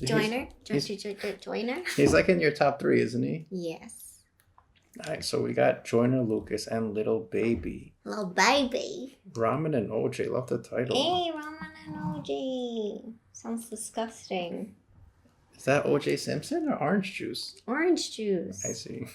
Joyner? Joyner? He's like in your top 3, isn't he? Yes. All right, so we got Joyner Lucas and Little Baby. Little Baby. Ramen and OJ. Love the title. Hey, Ramen and OJ. Sounds disgusting. Is that OJ Simpson or orange juice? Orange juice. I see.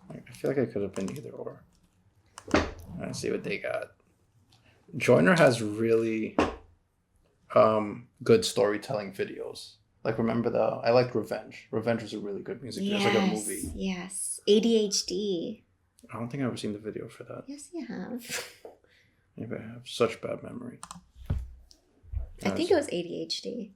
I feel like it could have been either or. Let's see what they got. Joyner has really good storytelling videos. Like, remember I liked Revenge. Revenge was a really good music video. It's like a movie. Yes. ADHD. I don't think I've ever seen the video for that. Yes, you have. Maybe I have such bad memory. I think it was ADHD.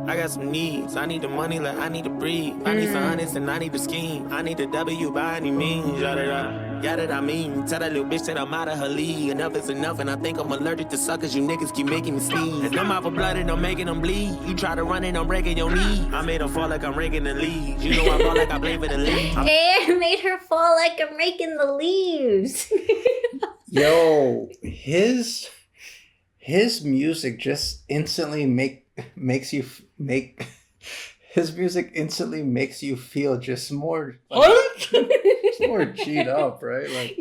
I got some needs. I need the money like I need to breathe. I need some honest and I need the scheme. I need the W by any means. Yada I mean. Tell that little bitch that I'm out of her league. Enough is enough and I think I'm allergic to suckers. You niggas keep making me sneeze. And I'm out for blood and I'm making them bleed. You try to run it, I'm breaking your knee. I made her fall like I'm raking the leaves. You know I fall like I play for the league. Hey, made her fall like I'm raking the leaves. Yo, his music just instantly makes you feel just more just more G'd up, right? Like,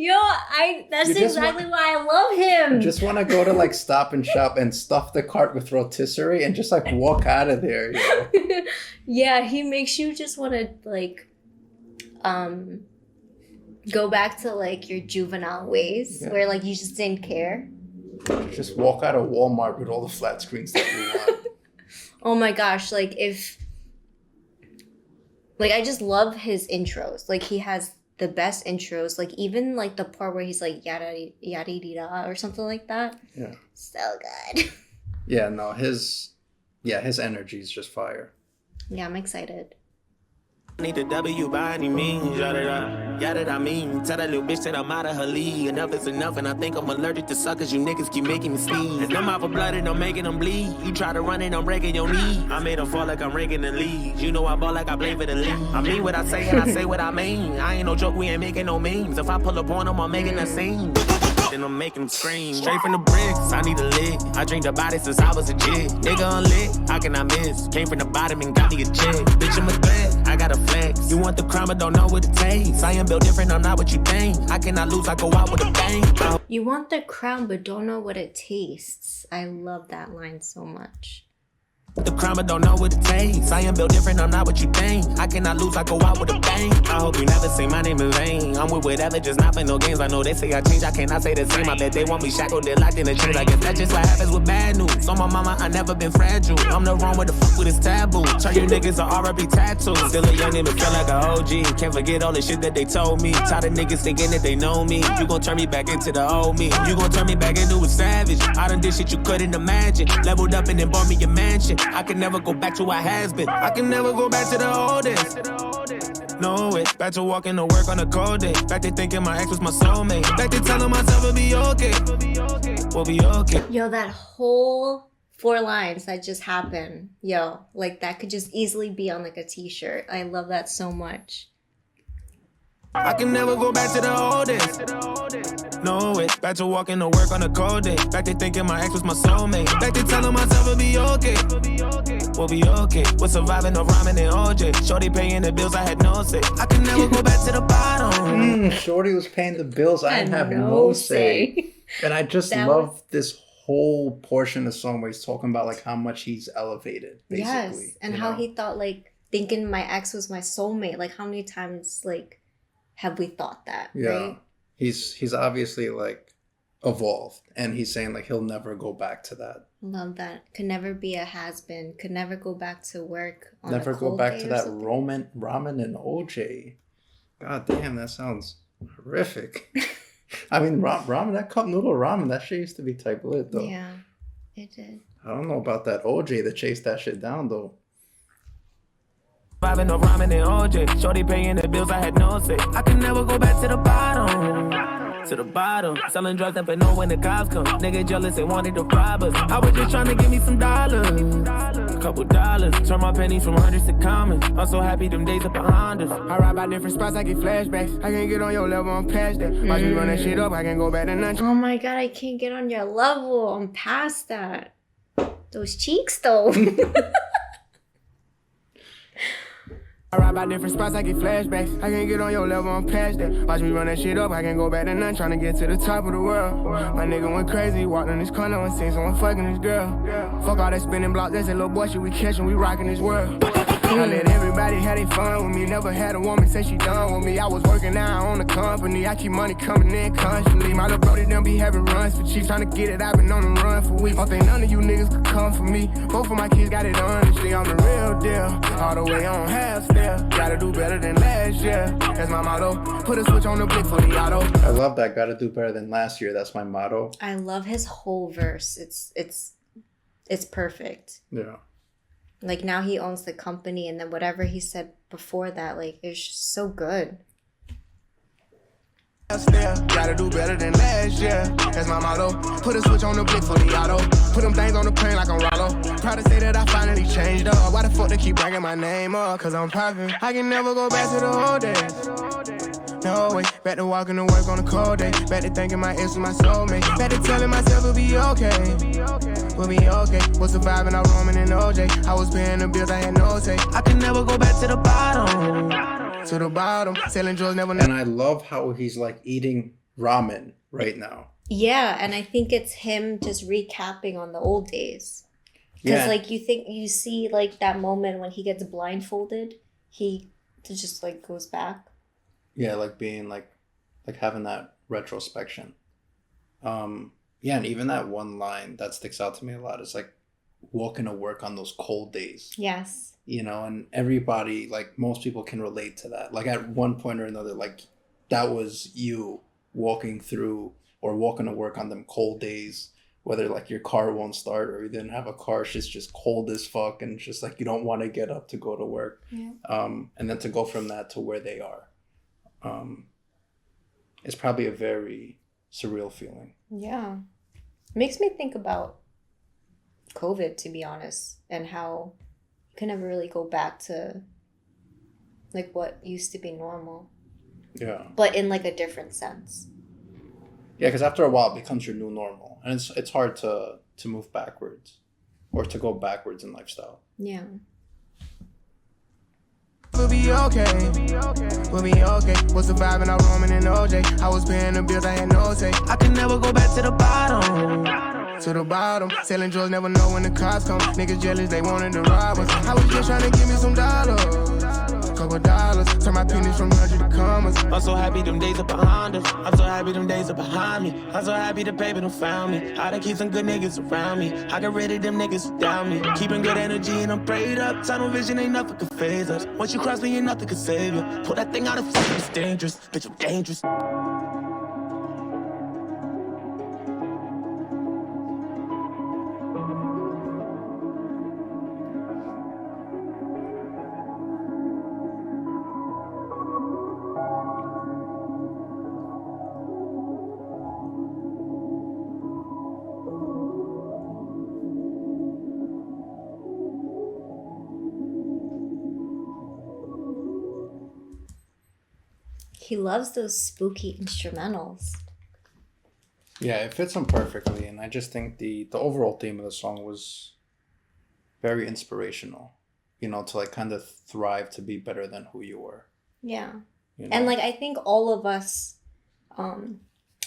that's exactly why I love him. Just want to go to like Stop and Shop and stuff the cart with rotisserie and just like walk out of there. Yo. Yeah, he makes you just want to like go back to like your juvenile ways where like you just didn't care. Just walk out of Walmart with all the flat screens that you want. Oh my gosh, like I just love his intros. Like he has the best intros. Like even like the part where he's like yada yada da or something like that. Yeah. So good. Yeah, no, his energy is just fire. Yeah, I'm excited. I need the W by any means. Yada I mean. Tell that little bitch that I'm out of her league. Enough is enough and I think I'm allergic to suckers. You niggas keep making me sneeze. And I'm out for blood and I'm making them bleed. You try to run it, I'm breaking your knee. I made her fall like I'm raking the leaves. You know I ball like I play for the league. I mean what I say and I say what I mean. I ain't no joke, we ain't making no memes. If I pull up on them, I'm making a scene. Then I'm making them scream. Straight from the bricks, I need a lick. I drink the body since I was a jig. Nigga unlit, how can I miss? Came from the bottom and got me a check. Bitch, I'm a threat, I got a flex. You want the crown but don't know what it takes. I am built different, I'm not what you think. I cannot lose, I go out with a bang. You want the crown but don't know what it tastes. I love that line so much. The crown but don't know what it takes. I am built different, I'm not what you think. I cannot lose, I go out with a bang. I hope you never say my name in vain. I'm with whatever, just not for no games. I know they say I change, I cannot say the same. I bet they want me shackled, they're locked in the chains. I guess that's just what happens with bad news. On my mama, I never been fragile. I'm the wrong with the fuck with this taboo. Turn you niggas to R.I.P. tattoos. Still a youngin' but feel like a OG. Can't forget all the shit that they told me. Tired of niggas thinking that they know me. You gon' turn me back into the old me. You gon' turn me back into a savage. I done did shit you couldn't imagine. Leveled up and then bought me a mansion. I can never go back to what has been. I can never go back to the old days. No way. Back to walking to work on a cold day. Back to thinking my ex was my soulmate. Back to telling myself it'll be okay. We'll be okay. Yo, that whole 4 lines that just happened. Yo, like that could just easily be on like a t-shirt. I love that so much. I can never go back to the old days. No way. Back to walking to work on a cold day. Back to thinking my ex was my soulmate. Back to telling myself it'll be okay. We'll be okay. We're surviving no ramen and OJ. Shorty paying the bills, I had no say. I can never go back to the bottom. Shorty was paying the bills, I didn't have no say. And I just love this whole portion of the song where he's talking about like how much he's elevated, basically. Yes, and how he thought like thinking my ex was my soulmate. Like how many times like have we thought that, right? He's obviously like evolved and he's saying like he'll never go back to that. Love that. Could never be a has-been. Could never go back to work on never a cold go back day to or that something. ramen and OJ. God damn, that sounds horrific. I mean, ramen, that cup noodle ramen, that shit used to be type lit though. Yeah, it did. I don't know about that OJ that chased that shit down though. Surviving no ramen and OJ. Shorty paying the bills, I had no say. I can never go back to the bottom. to the bottom. Selling drugs up and know when the cops come. Nigga jealous, they wanted to rob us. I was just trying to give me some dollars. A couple dollars. Turn my pennies from hundreds to commons. I'm so happy them days are behind us. I ride by different spots, I get flashbacks. I can't get on your level, I'm past that. Watch me run that shit up, I can go back to none. Oh my god, I can't get on your level. I'm past that. Those cheeks though. I ride by different spots, I get flashbacks. I can't get on your level, I'm past that. Watch me run that shit up, I can go back to none. Tryna get to the top of the world. My nigga went crazy, walked in this corner and seen someone fucking this girl. Fuck all that spinning block, that's that little boy shit we catchin', we rockin' this world. I let everybody have their fun with me. Never had a woman say she done with me. I was working now on the company. I keep money coming in constantly. My little brody them be having runs for cheap. Tryna get it, I've been on the run for weeks. Don't think none of you niggas could come for me. Both of my kids got it honestly. I'm the real deal. All the way on half still. Gotta do better than last year. That's my motto. Put a switch on the blick for the auto. I love that. Gotta do better than last year. That's my motto. I love his whole verse. It's perfect. Yeah. Like now he owns the company, and then whatever he said before that, like it's just so good. Still, gotta do better than last year. That's my motto. Put a switch on the blick for the auto. Put them things on the plane like I'm Rollo. Proud to say that I finally changed up. Why the fuck they keep bringing my name up? Cause I'm poppin'. I can never go back to the old days. No way, back to walking to work on a cold day. Back to thinking my ex was my soulmate. Back to telling myself it'll be okay. We'll be okay. Was surviving out Roman and OJ. I was paying the bills, I had no say. I can never go back to the bottom. To the bottom. Selling drugs never. And I love how he's like eating ramen right now. Yeah, and I think it's him just recapping on the old days. Because like you see like that moment when he gets blindfolded, he just like goes back. Yeah, like being like having that retrospection. Yeah, and even that one line that sticks out to me a lot is like walking to work on those cold days. Yes. You know, and everybody, like most people can relate to that. Like at one point or another, like that was you walking through or walking to work on them cold days, whether like your car won't start or you didn't have a car, it's just cold as fuck and just like you don't want to get up to go to work. Yeah. And then to go from that to where they are. It's probably a very surreal feeling. Yeah. Makes me think about COVID, to be honest, and how you can never really go back to like what used to be normal. Yeah. But in like a different sense. Yeah, because after a while it becomes your new normal. And it's hard to move backwards or to go backwards in lifestyle. Yeah. We'll be okay. We'll be okay. Was surviving out Roman and OJ. I was paying the bills, I had no say. I can never go back to the bottom. To the bottom. Selling drugs, never know when the cops come. Niggas jealous, they wanted to rob us. I was just trying to give me some dollars. Couple dollars. Turn my pennies from 100 to commas. I'm so happy them days are behind us. I'm so happy them days are behind me. I'm so happy the paper done found me. I done keep some good niggas around me. I got rid of them niggas who down me. Keeping good energy and I'm prayed up. Tunnel vision ain't nothing can phase us. Once you cross me, ain't nothing can save you. Pull that thing out of fucking, it's dangerous. Bitch, I'm dangerous. He loves those spooky instrumentals. Yeah, it fits him perfectly, and I just think the overall theme of the song was very inspirational. You know, to like kind of thrive to be better than who you were. Yeah. You know? And like I think all of us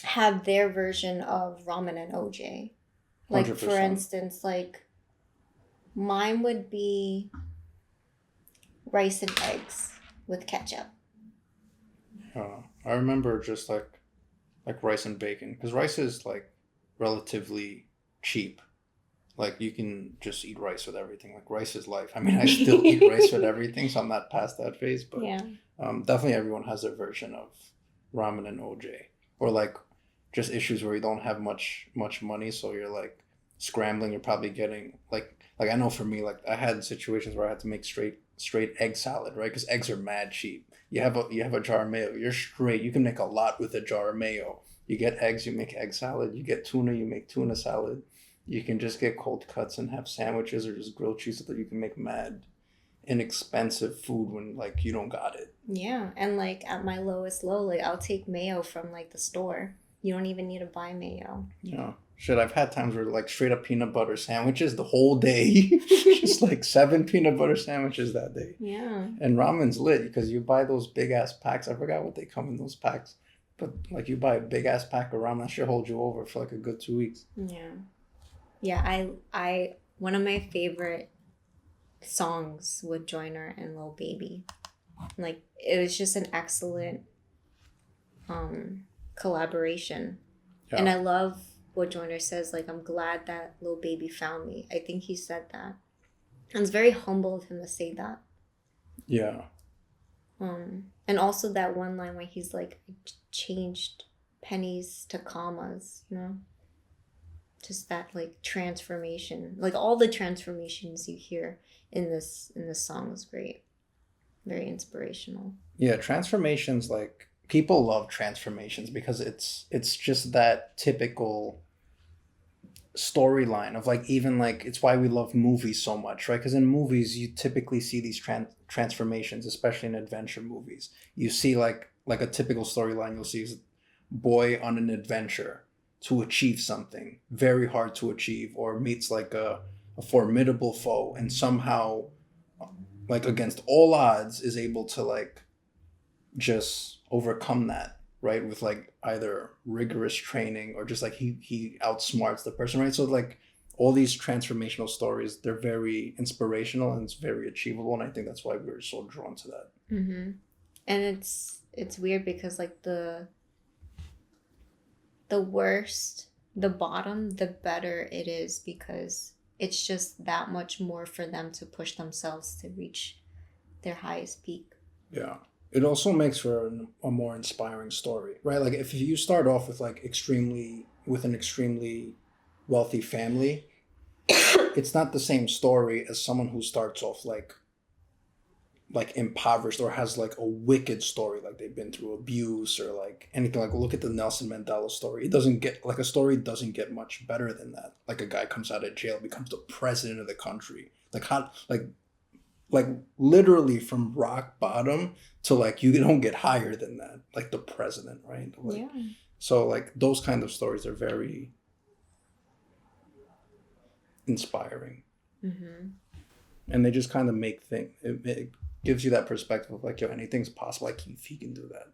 have their version of Ramen and OJ. Like 100%. for instance, like mine would be rice and eggs with ketchup. I remember just like rice and bacon, because rice is like relatively cheap. Like you can just eat rice with everything. Like rice is life. I mean, I still eat rice with everything, so I'm not past that phase. But yeah. Definitely everyone has their version of ramen and OJ, or like just issues where you don't have much money, so you're like scrambling. You're probably getting like I know for me, like I had situations where I had to make straight egg salad, right? Because eggs are mad cheap. You have a jar of mayo, you're straight. You can make a lot with a jar of mayo. You get eggs, you make egg salad. You get tuna, you make tuna salad. You can just get cold cuts and have sandwiches or just grilled cheese so that you can make mad inexpensive food when like you don't got it. Yeah, and like at my lowest low, like I'll take mayo from like the store. You don't even need to buy mayo. Yeah. Shit, I've had times where like straight up peanut butter sandwiches the whole day. Just like 7 peanut butter sandwiches that day. Yeah. And ramen's lit because you buy those big ass packs. I forgot what they come in those packs. But like you buy a big ass pack of ramen, that should hold you over for like a good 2 weeks. Yeah. Yeah, I one of my favorite songs with Joyner and Lil Baby. Like it was just an excellent collaboration. Yeah. And I love what Joyner says, like, I'm glad that Lil Baby found me. I think he said that. And it's very humble of him to say that. Yeah. And also that one line where he's like, I changed pennies to commas, you know? Just that like transformation. Like all the transformations you hear in this song is great. Very inspirational. Yeah, transformations, like people love transformations because it's just that typical storyline of like, even like it's why we love movies so much, right? Because in movies you typically see these transformations, especially in adventure movies. You see like a typical storyline you'll see is boy on an adventure to achieve something very hard to achieve, or meets like a formidable foe and somehow like against all odds is able to like just overcome that, right? With like either rigorous training or just like he outsmarts the person, right? So like all these transformational stories, they're very inspirational and it's very achievable, and I think that's why we're so drawn to that. Mm-hmm. And it's weird because like the worst, the bottom, the better it is, because it's just that much more for them to push themselves to reach their highest peak. Yeah. It also makes for a more inspiring story, right? Like if you start off with like with an extremely wealthy family, it's not the same story as someone who starts off like impoverished or has like a wicked story, like they've been through abuse or like anything. Like look at the Nelson Mandela story. It doesn't get like, a story doesn't get much better than that. Like a guy comes out of jail, becomes the president of the country. Like how like literally from rock bottom to like you don't get higher than that, like the president, right? Like, yeah. So like those kind of stories are very inspiring. Mm-hmm. And they just kind of make things, it gives you that perspective of like, yo, anything's possible. Like he can do that.